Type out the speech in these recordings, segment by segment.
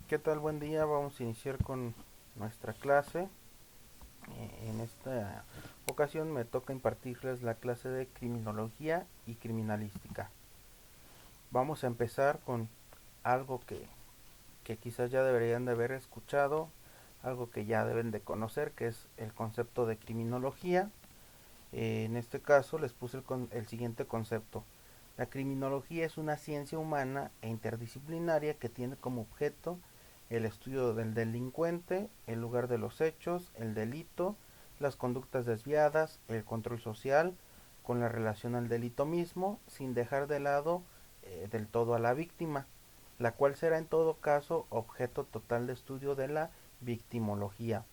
¿Qué tal? Buen día. Vamos a iniciar con nuestra clase. En esta ocasión me toca impartirles la clase de criminología y criminalística. Vamos a empezar con algo que quizás ya deberían de haber escuchado, algo que ya deben de conocer, que es el concepto de criminología. En este caso les puse el siguiente concepto. La criminología es una ciencia humana e interdisciplinaria que tiene como objeto el estudio del delincuente, el lugar de los hechos, el delito, las conductas desviadas, el control social, con la relación al delito mismo, sin dejar de lado del todo a la víctima, la cual será en todo caso objeto total de estudio de la victimología,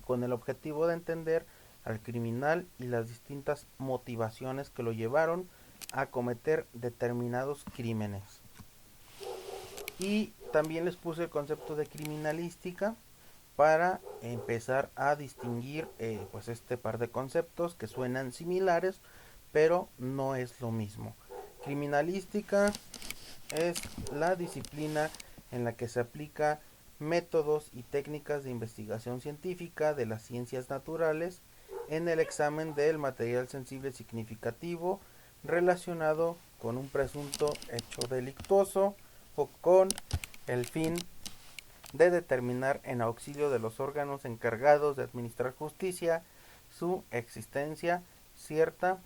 con el objetivo de entender al criminal y las distintas motivaciones que lo llevaron a cometer determinados crímenes. Y también les puse el concepto de criminalística para empezar a distinguir pues este par de conceptos que suenan similares, pero no es lo mismo. Criminalística es la disciplina en la que se aplica métodos y técnicas de investigación científica de las ciencias naturales en el examen del material sensible significativo relacionado con un presunto hecho delictuoso o con el fin de determinar en auxilio de los órganos encargados de administrar justicia su existencia cierta,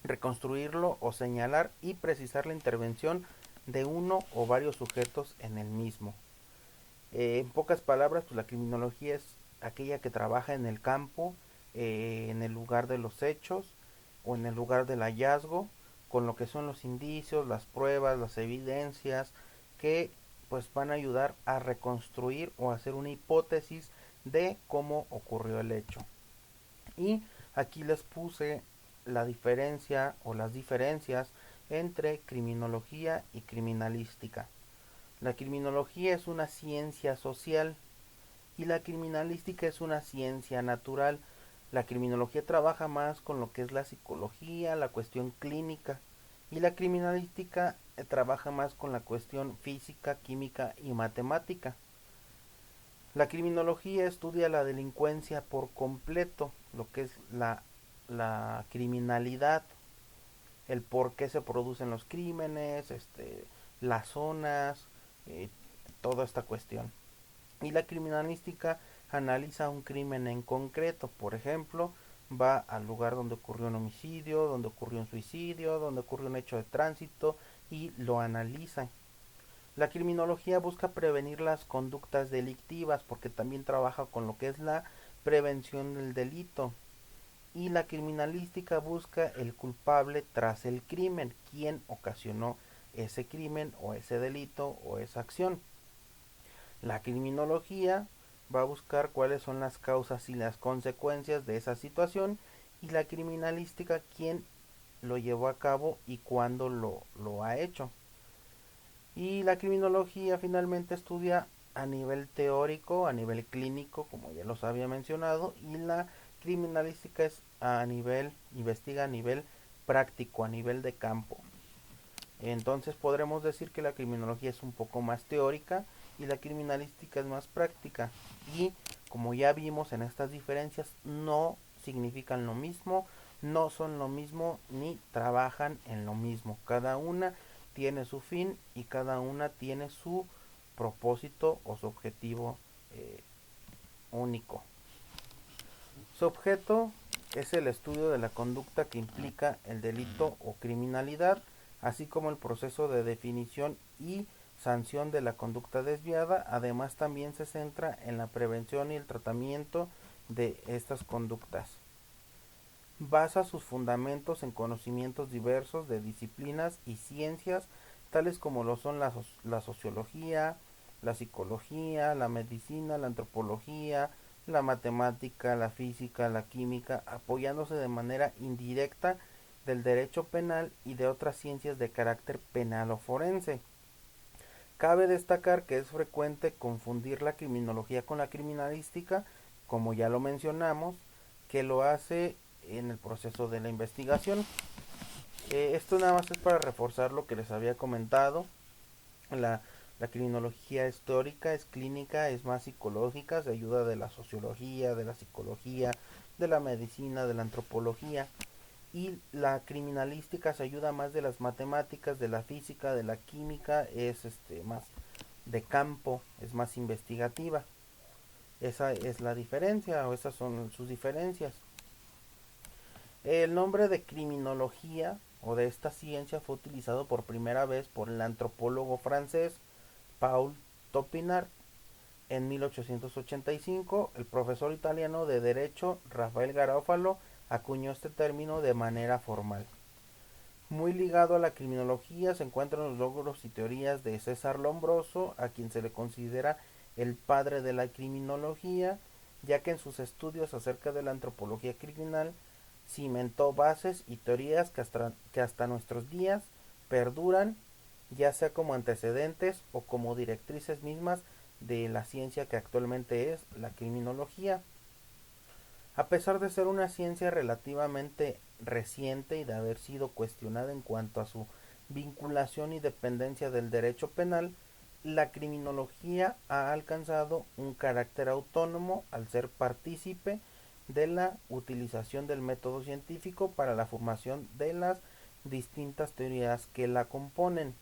reconstruirlo o señalar y precisar la intervención de uno o varios sujetos en el mismo. En pocas palabras, pues la criminología es aquella que trabaja en el campo, en el lugar de los hechos o en el lugar del hallazgo, con lo que son los indicios, las pruebas, las evidencias, que pues van a ayudar a reconstruir o hacer una hipótesis de cómo ocurrió el hecho. Y aquí les puse la diferencia o las diferencias entre criminología y criminalística. La criminología es una ciencia social y la criminalística es una ciencia natural. La criminología trabaja más con lo que es la psicología, la cuestión clínica, y la criminalística trabaja más con la cuestión física, química y matemática. La criminología estudia la delincuencia por completo, lo que es la criminalidad, el por qué se producen los crímenes, las zonas, eh, toda esta cuestión. Y la criminalística analiza un crimen en concreto, por ejemplo, va al lugar donde ocurrió un homicidio, donde ocurrió un suicidio, donde ocurrió un hecho de tránsito y lo analiza. La criminología busca prevenir las conductas delictivas porque también trabaja con lo que es la prevención del delito. Y la criminalística busca el culpable tras el crimen, quien ocasionó ese crimen o ese delito o esa acción. La criminología va a buscar cuáles son las causas y las consecuencias de esa situación y la criminalística quién lo llevó a cabo y cuándo lo ha hecho. Y la criminología finalmente estudia a nivel teórico, a nivel clínico, como ya los había mencionado, y la criminalística es a nivel, investiga a nivel práctico, a nivel de campo. Entonces podremos decir que la criminología es un poco más teórica y la criminalística es más práctica. Y como ya vimos en estas diferencias, no significan lo mismo, no son lo mismo ni trabajan en lo mismo. Cada una tiene su fin y cada una tiene su propósito o su objetivo único. Su objeto es el estudio de la conducta que implica el delito o criminalidad, así como el proceso de definición y sanción de la conducta desviada. Además, también se centra en la prevención y el tratamiento de estas conductas. Basa sus fundamentos en conocimientos diversos de disciplinas y ciencias, tales como lo son la sociología, la psicología, la medicina, la antropología, la matemática, la física, la química, apoyándose de manera indirecta del derecho penal y de otras ciencias de carácter penal o forense. Cabe destacar que es frecuente confundir la criminología con la criminalística, como ya lo mencionamos, que lo hace en el proceso de la investigación. Esto nada más es para reforzar lo que les había comentado. La, La criminología es teórica, es clínica, es más psicológica, se ayuda de la sociología, de la psicología, de la medicina, de la antropología. Y la criminalística se ayuda más de las matemáticas, de la física, de la química, es más de campo, es más investigativa. Esa es la diferencia, o esas son sus diferencias. El nombre de criminología o de esta ciencia fue utilizado por primera vez por el antropólogo francés Paul Topinard en 1885. El profesor italiano de Derecho Rafael Garofalo acuñó este término de manera formal. Muy ligado a la criminología se encuentran los logros y teorías de César Lombroso, a quien se le considera el padre de la criminología, ya que en sus estudios acerca de la antropología criminal cimentó bases y teorías que hasta nuestros días perduran, ya sea como antecedentes o como directrices mismas de la ciencia que actualmente es la criminología. A pesar de ser una ciencia relativamente reciente y de haber sido cuestionada en cuanto a su vinculación y dependencia del derecho penal, la criminología ha alcanzado un carácter autónomo al ser partícipe de la utilización del método científico para la formación de las distintas teorías que la componen.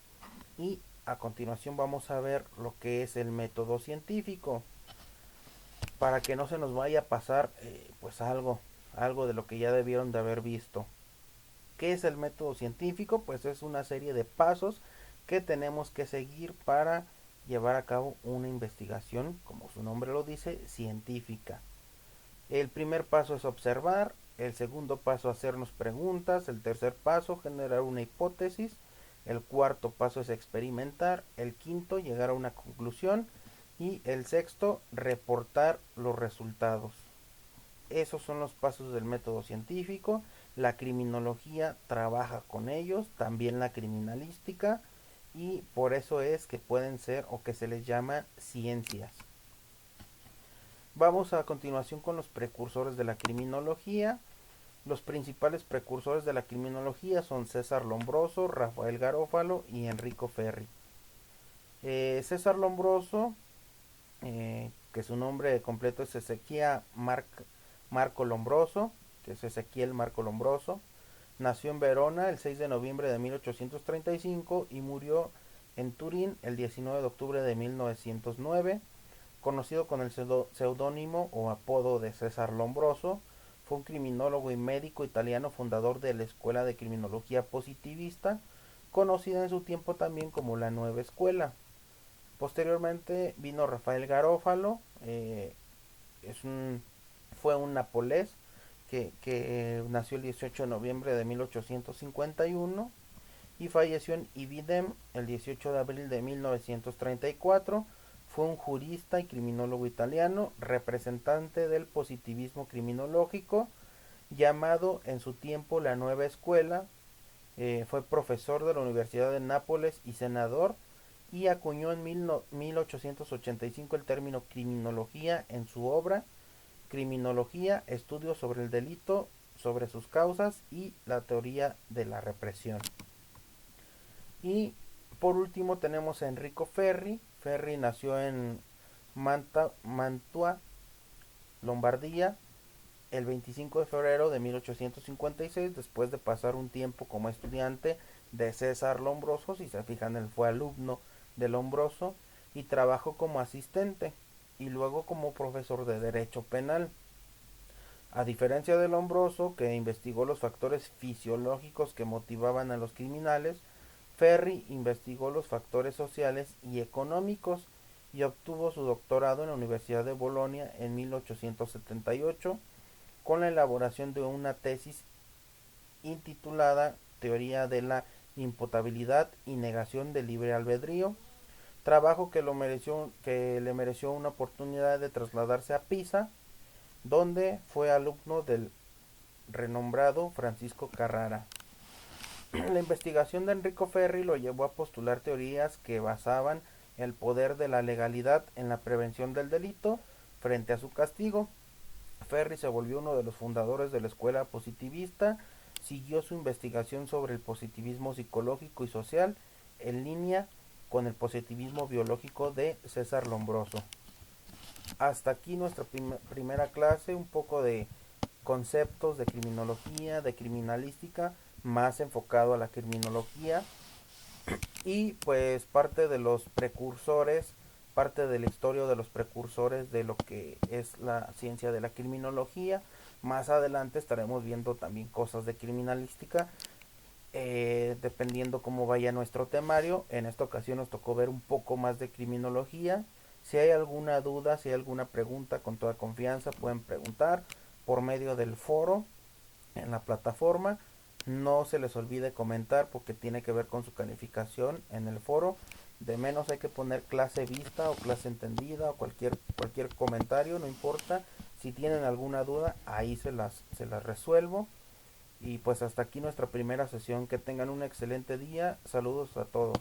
Y a continuación vamos a ver lo que es el método científico, para que no se nos vaya a pasar pues algo de lo que ya debieron de haber visto. ¿Qué es el método científico? Pues es una serie de pasos que tenemos que seguir para llevar a cabo una investigación, como su nombre lo dice, científica. El primer paso es observar, el segundo paso hacernos preguntas, el tercer paso generar una hipótesis, el cuarto paso es experimentar, el quinto llegar a una conclusión y el sexto reportar los resultados. Esos son los pasos del método científico. La criminología trabaja con ellos, también la criminalística, y por eso es que pueden ser o que se les llama ciencias. Vamos a continuación con los precursores de la criminología. Los principales precursores de la criminología son César Lombroso, Rafael Garofalo y Enrico Ferri. César Lombroso, que su nombre completo es Marco Lombroso, que es Ezequiel Marco Lombroso, nació en Verona el 6 de noviembre de 1835 y murió en Turín el 19 de octubre de 1909. Conocido con el seudónimo o apodo de César Lombroso, fue un criminólogo y médico italiano fundador de la Escuela de Criminología Positivista, conocida en su tiempo también como la Nueva Escuela. Posteriormente vino Rafael Garofalo, fue un napolés que nació el 18 de noviembre de 1851 y falleció en Ibidem el 18 de abril de 1934. Fue un jurista y criminólogo italiano, representante del positivismo criminológico, llamado en su tiempo la Nueva Escuela. Fue profesor de la Universidad de Nápoles y senador, y acuñó en 1885 el término criminología en su obra Criminología, estudios sobre el delito, sobre sus causas y la teoría de la represión. Y por último tenemos a Enrico Ferri. Ferri nació en Mantua, Lombardía, el 25 de febrero de 1856, después de pasar un tiempo como estudiante de César Lombroso. Si se fijan, él fue alumno de Lombroso y trabajó como asistente y luego como profesor de Derecho Penal. A diferencia de Lombroso, que investigó los factores fisiológicos que motivaban a los criminales, Ferri investigó los factores sociales y económicos y obtuvo su doctorado en la Universidad de Bolonia en 1878 con la elaboración de una tesis intitulada Teoría de la imputabilidad y negación del libre albedrío, trabajo que le mereció una oportunidad de trasladarse a Pisa, donde fue alumno del renombrado Francisco Carrara. La investigación de Enrico Ferri lo llevó a postular teorías que basaban el poder de la legalidad en la prevención del delito frente a su castigo. Ferri se volvió uno de los fundadores de la escuela positivista, siguió su investigación sobre el positivismo psicológico y social en línea con el positivismo biológico de César Lombroso. Hasta aquí nuestra primera clase, un poco de conceptos de criminología, de criminalística, más enfocado a la criminología y pues parte de los precursores, parte de la historia de los precursores de lo que es la ciencia de la criminología. Más adelante estaremos viendo también cosas de criminalística, dependiendo cómo vaya nuestro temario. En esta ocasión nos tocó ver un poco más de criminología. Si hay alguna duda, si hay alguna pregunta, con toda confianza pueden preguntar por medio del foro en la plataforma. No se les olvide comentar porque tiene que ver con su calificación en el foro. De menos hay que poner clase vista o clase entendida o cualquier comentario, no importa. Si tienen alguna duda, ahí se las resuelvo. Y pues hasta aquí nuestra primera sesión. Que tengan un excelente día. Saludos a todos.